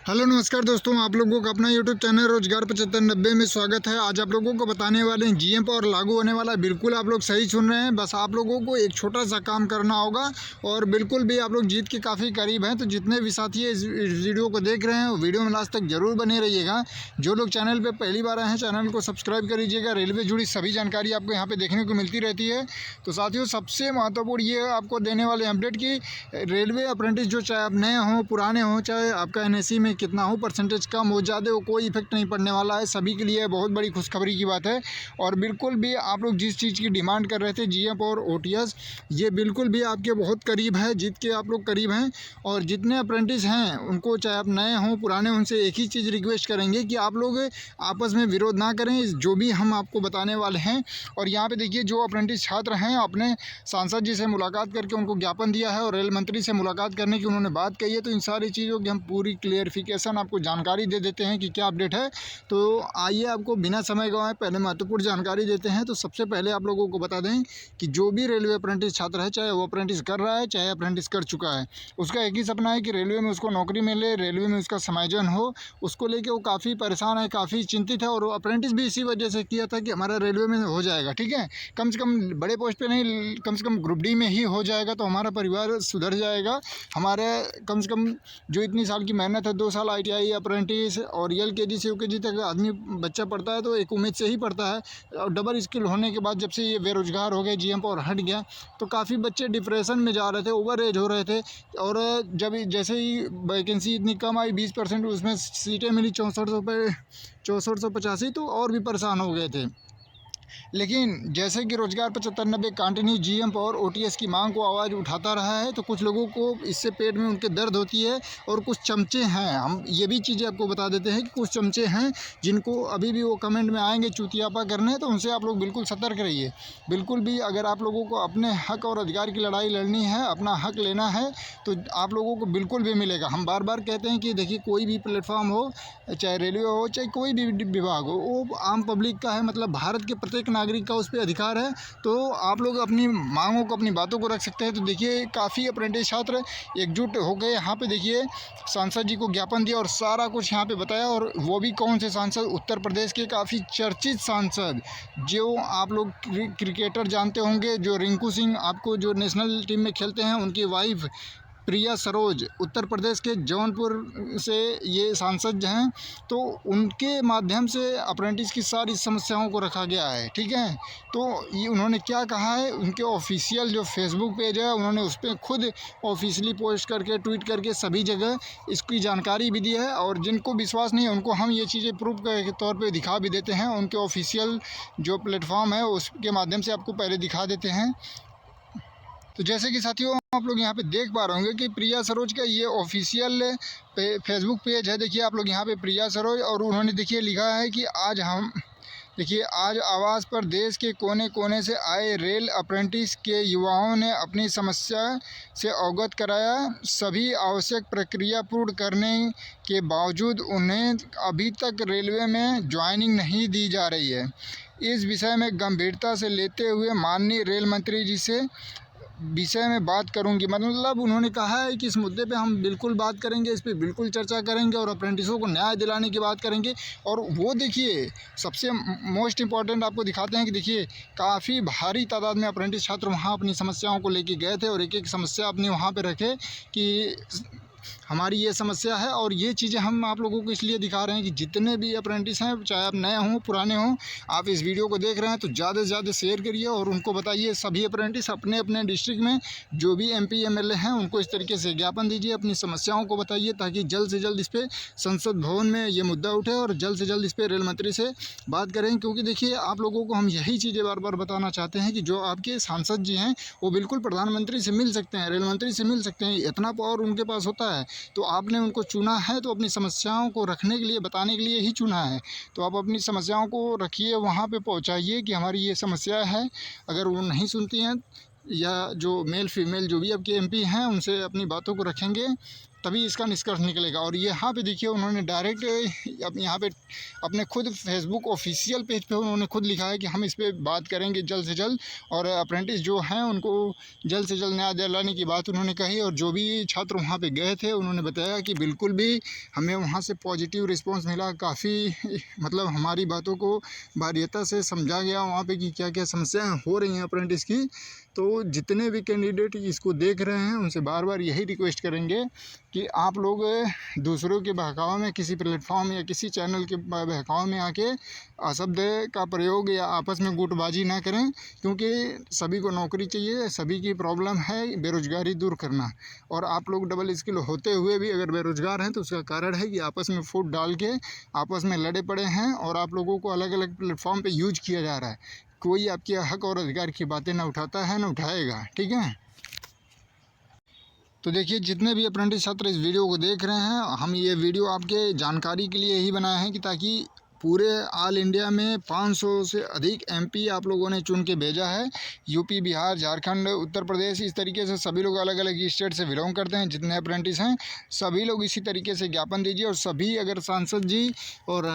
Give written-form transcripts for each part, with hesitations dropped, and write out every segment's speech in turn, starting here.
Hello नमस्कार दोस्तों, आप लोगों का अपना यूट्यूब चैनल रोजगार 7590 में स्वागत है। आज आप लोगों को बताने वाले हैं जीएम पर लागू होने वाला। बिल्कुल आप लोग सही सुन रहे हैं। बस आप लोगों को एक छोटा सा काम करना होगा और बिल्कुल भी आप लोग जीत के काफ़ी करीब हैं। तो जितने भी साथी इस वीडियो को देख रहे हैं वो वीडियो में लास्ट तक जरूर बने रहिएगा। जो लोग चैनल पर पहली बार आए हैं चैनल को सब्सक्राइब कर लीजिएगा। रेलवे जुड़ी सभी जानकारी आपको यहाँ पर देखने को मिलती रहती है। तो साथियों, सबसे महत्वपूर्ण ये आपको देने वाले अपडेट की रेलवे अप्रेंटिस जो चाहे आप नए हों पुराने हों, चाहे आपका एनएससी में कितना हो परसेंटेज कम हो ज़्यादा हो, कोई इफेक्ट नहीं पड़ने वाला है। सभी के लिए बहुत बड़ी खुशखबरी की बात है। और बिल्कुल भी आप लोग जिस चीज़ की डिमांड कर रहे थे जीएम और ओटीएस, ये बिल्कुल भी आपके बहुत करीब है। जीत के आप लोग करीब हैं। और जितने अप्रेंटिस हैं उनको चाहे आप नए हों पुराने हों, उनसे एक ही चीज़ रिक्वेस्ट करेंगे कि आप लोग आपस में विरोध ना करें, जो भी हम आपको बताने वाले हैं। और यहाँ पे देखिए, जो अप्रेंटिस छात्र हैं अपने सांसद जी से मुलाकात करके उनको ज्ञापन दिया है और रेल मंत्री से मुलाकात करने की उन्होंने बात कही है। तो इन सारी चीज़ों की हम पूरी क्लियरिफिकेशन आपको जानकारी दे देते हैं कि क्या अपडेट है। तो आइए आपको बिना समय गंवाए पहले महत्वपूर्ण जानकारी देते हैं। तो सबसे पहले आप लोगों को बता दें कि जो भी रेलवे अप्रेंटिस छात्र है, चाहे वो अप्रेंटिस कर रहा है चाहे अप्रेंटिस कर चुका है, उसका एक ही सपना है कि रेलवे में उसको नौकरी मिले, रेलवे में उसका समायोजन हो। उसको लेके वो काफ़ी परेशान है, काफ़ी चिंतित है। और अप्रेंटिस भी इसी वजह से किया था कि हमारा रेलवे में हो जाएगा, ठीक है, कम से कम बड़े पोस्ट पे नहीं, कम से कम ग्रुप डी में ही हो जाएगा तो हमारा परिवार सुधर जाएगा। हमारे कम से कम जो इतनी साल की मेहनत है, 2 साल ITI अप्रेंटिस और LKG से UKG तक आदमी बच्चा पढ़ता है तो एक उम्मीद से ही पढ़ता है। और डबल स्किल होने के बाद जब से ये बेरोजगार हो गए, जीएम और हट गया, तो काफ़ी बच्चे डिप्रेशन में जा रहे थे, ओवर एज हो रहे थे। और जब जैसे ही वैकेंसी इतनी कम आई 20%, उसमें सीटें मिली 6400 पे 6485, तो और भी परेशान हो गए थे। लेकिन जैसे कि रोजगार 7590 कंटिन्यू जीएम और ओटीएस की मांग को आवाज़ उठाता रहा है, तो कुछ लोगों को इससे पेट में उनके दर्द होती है। और कुछ चमचे हैं, हम ये भी चीज़ें आपको बता देते हैं कि कुछ चमचे हैं जिनको अभी भी वो कमेंट में आएंगे चुतियापा करने। तो उनसे आप लोग बिल्कुल सतर्क रहिए। बिल्कुल भी अगर आप लोगों को अपने हक और अधिकार की लड़ाई लड़नी है, अपना हक लेना है, तो आप लोगों को बिल्कुल भी मिलेगा। हम बार बार कहते हैं कि देखिए, कोई भी प्लेटफॉर्म हो, चाहे रेलवे हो चाहे कोई भी विभाग हो, वो आम पब्लिक का है, मतलब भारत के प्रत्येक नागरिक का उस पर अधिकार है। तो आप लोग अपनी मांगों को, अपनी बातों को रख सकते हैं। तो देखिए, काफ़ी अप्रेंटिस छात्र एकजुट हो गए यहाँ पे। देखिए, सांसद जी को ज्ञापन दिया और सारा कुछ यहाँ पे बताया। और वो भी कौन से सांसद, उत्तर प्रदेश के काफ़ी चर्चित सांसद, जो आप लोग क्रिकेटर जानते होंगे, जो रिंकू सिंह आपको जो नेशनल टीम में खेलते हैं, उनकी वाइफ प्रिया सरोज, उत्तर प्रदेश के जौनपुर से ये सांसद हैं। तो उनके माध्यम से अप्रेंटिस की सारी समस्याओं को रखा गया है, ठीक है। तो ये उन्होंने क्या कहा है, उनके ऑफिशियल जो फेसबुक पेज है उन्होंने उस पर खुद ऑफिशियली पोस्ट करके, ट्वीट करके सभी जगह इसकी जानकारी भी दी है। और जिनको विश्वास नहीं है उनको हम ये चीज़ें प्रूफ के तौर पर दिखा भी देते हैं। उनके ऑफिशियल जो प्लेटफॉर्म है उसके माध्यम से आपको पहले दिखा देते हैं। तो जैसे कि साथियों, आप लोग यहाँ पे देख पा रहे होंगे कि प्रिया सरोज का ये ऑफिशियल फेसबुक पेज है। देखिए आप लोग यहाँ पे प्रिया सरोज, और उन्होंने देखिए लिखा है कि आज आवास पर देश के कोने कोने से आए रेल अप्रेंटिस के युवाओं ने अपनी समस्या से अवगत कराया। सभी आवश्यक प्रक्रिया पूर्ण करने के बावजूद उन्हें अभी तक रेलवे में ज्वाइनिंग नहीं दी जा रही है। इस विषय में गंभीरता से लेते हुए माननीय रेल मंत्री जी से विषय में बात करूंगी। मतलब उन्होंने कहा है कि इस मुद्दे पे हम बिल्कुल बात करेंगे, इस पे बिल्कुल चर्चा करेंगे और अप्रेंटिसों को न्याय दिलाने की बात करेंगे। और वो देखिए, सबसे मोस्ट इम्पॉर्टेंट आपको दिखाते हैं कि देखिए, काफ़ी भारी तादाद में अप्रेंटिस छात्र वहाँ अपनी समस्याओं को लेके गए थे और एक एक समस्या अपनी वहाँ पे रखे कि हमारी ये समस्या है। और ये चीज़ें हम आप लोगों को इसलिए दिखा रहे हैं कि जितने भी अप्रेंटिस हैं, चाहे आप नए हों पुराने हों, आप इस वीडियो को देख रहे हैं तो ज़्यादा से ज़्यादा शेयर करिए और उनको बताइए। सभी अप्रेंटिस अपने अपने डिस्ट्रिक्ट में जो भी MP MLA हैं उनको इस तरीके से ज्ञापन दीजिए, अपनी समस्याओं को बताइए, ताकि जल्द से जल्द इस पर संसद भवन में ये मुद्दा उठे और जल्द से जल्द इस पर रेल मंत्री से बात करें। क्योंकि देखिए, आप लोगों को हम यही चीज़ें बार बार बताना चाहते हैं कि जो आपके सांसद जी हैं वो बिल्कुल प्रधानमंत्री से मिल सकते हैं, रेल मंत्री से मिल सकते हैं, इतना पावर उनके पास होता है। तो आपने उनको चुना है तो अपनी समस्याओं को रखने के लिए, बताने के लिए ही चुना है। तो आप अपनी समस्याओं को रखिए, वहाँ पे पहुँचाइए कि हमारी ये समस्या है। अगर वो नहीं सुनती हैं, या जो मेल फीमेल जो भी आपके MP हैं उनसे अपनी बातों को रखेंगे, तभी इसका निष्कर्ष निकलेगा। और यहाँ पे देखिए उन्होंने डायरेक्ट यहाँ पे अपने खुद फेसबुक ऑफिशियल पेज पे उन्होंने खुद लिखा है कि हम इस पर बात करेंगे जल्द से जल्द, और अप्रेंटिस जो हैं उनको जल्द से जल्द न्याय दिलाने की बात उन्होंने कही। और जो भी छात्र वहाँ पे गए थे उन्होंने बताया कि बिल्कुल भी हमें वहाँ से पॉजिटिव रिस्पांस मिला, काफ़ी मतलब हमारी बातों को बारीकिता से समझा गया वहाँ पे कि क्या क्या समस्याएं हो रही हैं अप्रेंटिस की। तो जितने भी कैंडिडेट इसको देख रहे हैं उनसे बार बार यही रिक्वेस्ट करेंगे कि आप लोग दूसरों के बहकावे में, किसी प्लेटफॉर्म या किसी चैनल के बहकावे में आके अशब्द का प्रयोग या आपस में गुटबाजी ना करें, क्योंकि सभी को नौकरी चाहिए, सभी की प्रॉब्लम है बेरोज़गारी दूर करना। और आप लोग डबल स्किल होते हुए भी अगर बेरोज़गार हैं तो उसका कारण है कि आपस में फूट डाल के आपस में लड़े पड़े हैं और आप लोगों को अलग अलग प्लेटफॉर्म पे यूज किया जा रहा है। कोई आपके हक और अधिकार की बातें ना उठाता है ना उठाएगा, ठीक है। तो देखिए जितने भी अप्रेंटिस छात्र इस वीडियो को देख रहे हैं, हम ये वीडियो आपके जानकारी के लिए ही बनाए हैं कि ताकि पूरे ऑल इंडिया में 500 से अधिक एमपी आप लोगों ने चुन के भेजा है। यूपी, बिहार, झारखंड, उत्तर प्रदेश, इस तरीके से सभी लोग अलग अलग स्टेट से बिलोंग करते हैं। जितने अप्रेंटिस हैं सभी लोग इसी तरीके से ज्ञापन दीजिए। और सभी अगर सांसद जी और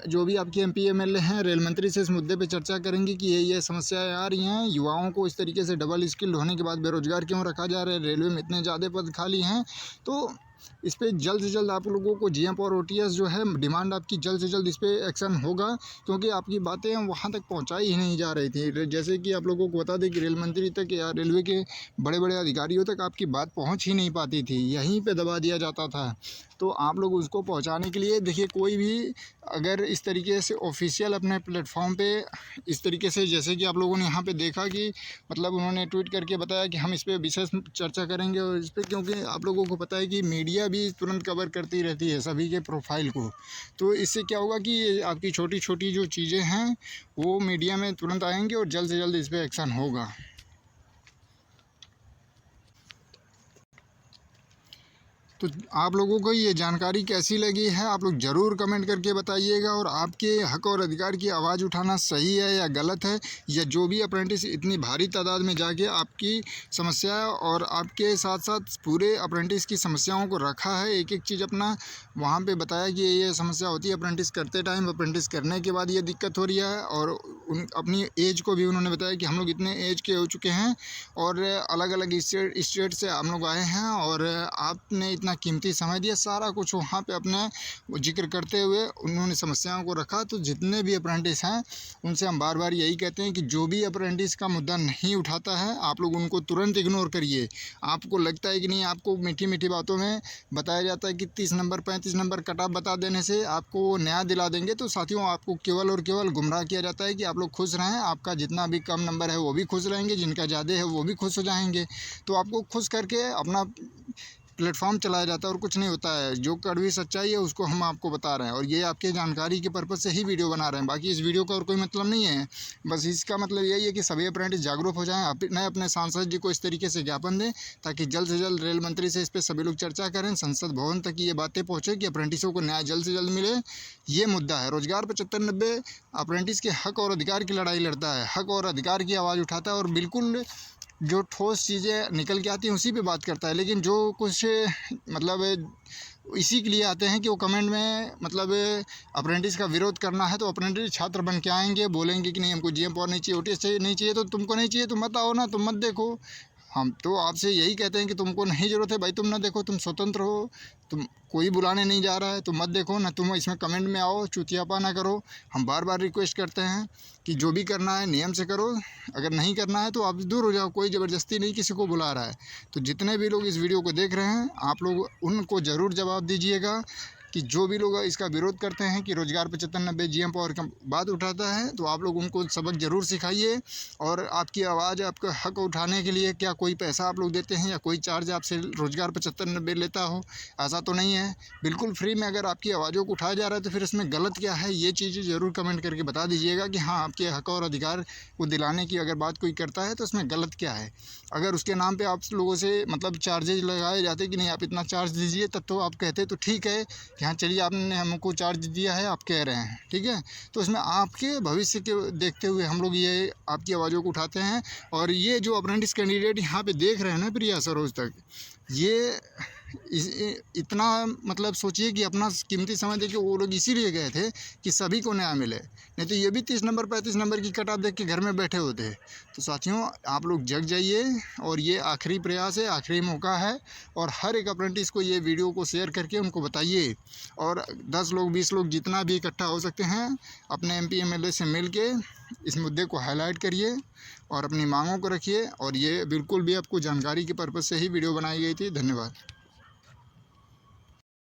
जो भी आपके एमपी एमएलए हैं, रेल मंत्री से इस मुद्दे पर चर्चा करेंगे कि ये समस्याएँ आ रही हैं, युवाओं को इस तरीके से डबल स्किल्ड होने के बाद बेरोजगार क्यों रखा जा रहा है, रेलवे में इतने ज़्यादा पद खाली हैं। तो इस पर जल्द से जल्द आप लोगों को जीएम और ओटीएस जो है डिमांड आपकी जल्द से जल्द इस पर एक्शन होगा, क्योंकि आपकी बातें वहाँ तक पहुँचाई ही नहीं जा रही थी। जैसे कि आप लोगों को बता दें कि रेल मंत्री तक या रेलवे के बड़े बड़े अधिकारियों तक आपकी बात पहुँच ही नहीं पाती थी, यहीं पे दबा दिया जाता था। तो आप लोग उसको पहुँचाने के लिए देखिए, कोई भी अगर इस तरीके से ऑफिशियल अपने प्लेटफॉर्म पे इस तरीके से, जैसे कि आप लोगों ने यहाँ पे देखा कि मतलब उन्होंने ट्वीट करके बताया कि हम इस पर विशेष चर्चा करेंगे और इस पर, क्योंकि आप लोगों को पता है कि मीडिया भी तुरंत कवर करती रहती है सभी के प्रोफाइल को। तो इससे क्या होगा कि आपकी छोटी छोटी जो चीज़ें हैं वो मीडिया में तुरंत आएंगी और जल्द से जल्द इस पर एक्शन होगा। तो आप लोगों को ये जानकारी कैसी लगी है आप लोग ज़रूर कमेंट करके बताइएगा। और आपके हक और अधिकार की आवाज़ उठाना सही है या गलत है, या जो भी अप्रेंटिस इतनी भारी तादाद में जाके आपकी समस्या और आपके साथ साथ पूरे अप्रेंटिस की समस्याओं को रखा है, एक एक चीज़ अपना वहाँ पे बताया कि ये समस्या होती है अप्रेंटिस करते टाइम, अप्रेंटिस करने के बाद ये दिक्कत हो रही है। और अपनी एज को भी उन्होंने बताया कि हम लोग इतने एज के हो चुके हैं और अलग अलग स्टेट से हम लोग आए हैं और आपने इतना कीमती समय दिया, सारा कुछ वहाँ पे अपना जिक्र करते हुए उन्होंने समस्याओं को रखा। तो जितने भी अप्रेंटिस हैं उनसे हम बार बार यही कहते हैं कि जो भी अप्रेंटिस का मुद्दा नहीं उठाता है आप लोग उनको तुरंत इग्नोर करिए। आपको लगता है कि नहीं, आपको मीठी मीठी बातों में बताया जाता है कि 30 नंबर 35 नंबर कट ऑफ बता देने से आपको न्याय दिला देंगे, तो साथियों आपको केवल और केवल गुमराह किया जाता है कि आप लोग खुश रहें, आपका जितना भी कम नंबर है वो भी खुश रहेंगे, जिनका ज़्यादा है वो भी खुश हो जाएंगे। तो आपको खुश करके अपना प्लेटफॉर्म चलाया जाता है और कुछ नहीं होता है। जो कड़वी सच्चाई है उसको हम आपको बता रहे हैं और ये आपके जानकारी के पर्पज़ से ही वीडियो बना रहे हैं। बाकी इस वीडियो का और कोई मतलब नहीं है, बस इसका मतलब यही है कि सभी अप्रेंटिस जागरूक हो जाएं, अपने सांसद जी को इस तरीके से ज्ञापन दें ताकि जल्द से जल्द रेल मंत्री से इस पर सभी लोग चर्चा करें, संसद भवन तक ये बातें पहुँचे कि अप्रेंटिसों को न्याय जल्द से जल्द मिले। ये मुद्दा है। रोजगार 75-90 अप्रेंटिस के हक और अधिकार की लड़ाई लड़ता है, हक और अधिकार की आवाज़ उठाता है और बिल्कुल जो ठोस चीज़ें निकल के आती हैं उसी पे बात करता है। लेकिन जो कुछ मतलब इसी के लिए आते हैं कि वो कमेंट में मतलब अप्रेंटिस का विरोध करना है, तो अप्रेंटिस छात्र बन के आएंगे, बोलेंगे कि नहीं हमको जीएम पावर नहीं चाहिए, ओटीएस चाहिए, नहीं चाहिए तो तुमको नहीं चाहिए, तुम मत आओ ना, तुम मत देखो। हम तो आपसे यही कहते हैं कि तुमको नहीं ज़रूरत है भाई, तुम ना देखो, तुम स्वतंत्र हो, तुम कोई बुलाने नहीं जा रहा है, तुम मत देखो ना, तुम इसमें कमेंट में आओ, चुतियापा ना करो। हम बार बार रिक्वेस्ट करते हैं कि जो भी करना है नियम से करो, अगर नहीं करना है तो आप दूर हो जाओ, कोई ज़बरदस्ती नहीं किसी को बुला रहा है। तो जितने भी लोग इस वीडियो को देख रहे हैं आप लोग उनको ज़रूर जवाब दीजिएगा कि जो भी लोग इसका विरोध करते हैं कि रोजगार 75-90 जीएम पावर का बात उठाता है, तो आप लोग उनको सबक ज़रूर सिखाइए। और आपकी आवाज़, आपका हक उठाने के लिए क्या कोई पैसा आप लोग देते हैं या कोई चार्ज आपसे रोजगार 75-90 लेता हो? ऐसा तो नहीं है, बिल्कुल फ्री में अगर आपकी आवाज़ों को उठाया जा रहा है तो फिर इसमें गलत क्या है, ये चीज़ें ज़रूर कमेंट करके बता दीजिएगा कि हाँ आपके हक और अधिकार को दिलाने की अगर बात कोई करता है तो इसमें गलत क्या है। अगर उसके नाम पर आप लोगों से मतलब चार्जेज लगाए जाते कि नहीं आप इतना चार्ज दीजिए, तब तो आप कहते तो ठीक है कि हाँ चलिए आपने हमको चार्ज दिया है, आप कह रहे हैं ठीक है। तो इसमें आपके भविष्य के देखते हुए हम लोग ये आपकी आवाज़ों को उठाते हैं। और ये जो अप्रेंटिस कैंडिडेट यहाँ पे देख रहे हैं ना प्रिया सरोज तक, ये इतना मतलब सोचिए कि अपना कीमती समय देखिए, वो लोग इसीलिए गए थे कि सभी को न्याय मिले, नहीं तो ये भी 30 नंबर 35 नंबर की कट ऑफ देख के घर में बैठे होते। तो साथियों, आप लोग जग जाइए, और ये आखिरी प्रयास है, आखिरी मौका है, और हर एक अप्रेंटिस को ये वीडियो को शेयर करके उनको बताइए, और 10 लोग 20 लोग जितना भी इकट्ठा हो सकते हैं अपने MP MLA से मिल के इस मुद्दे को हाईलाइट करिए और अपनी मांगों को रखिए। और ये बिल्कुल भी आपको जानकारी के पर्पज़ से ही वीडियो बनाई गई थी। धन्यवाद।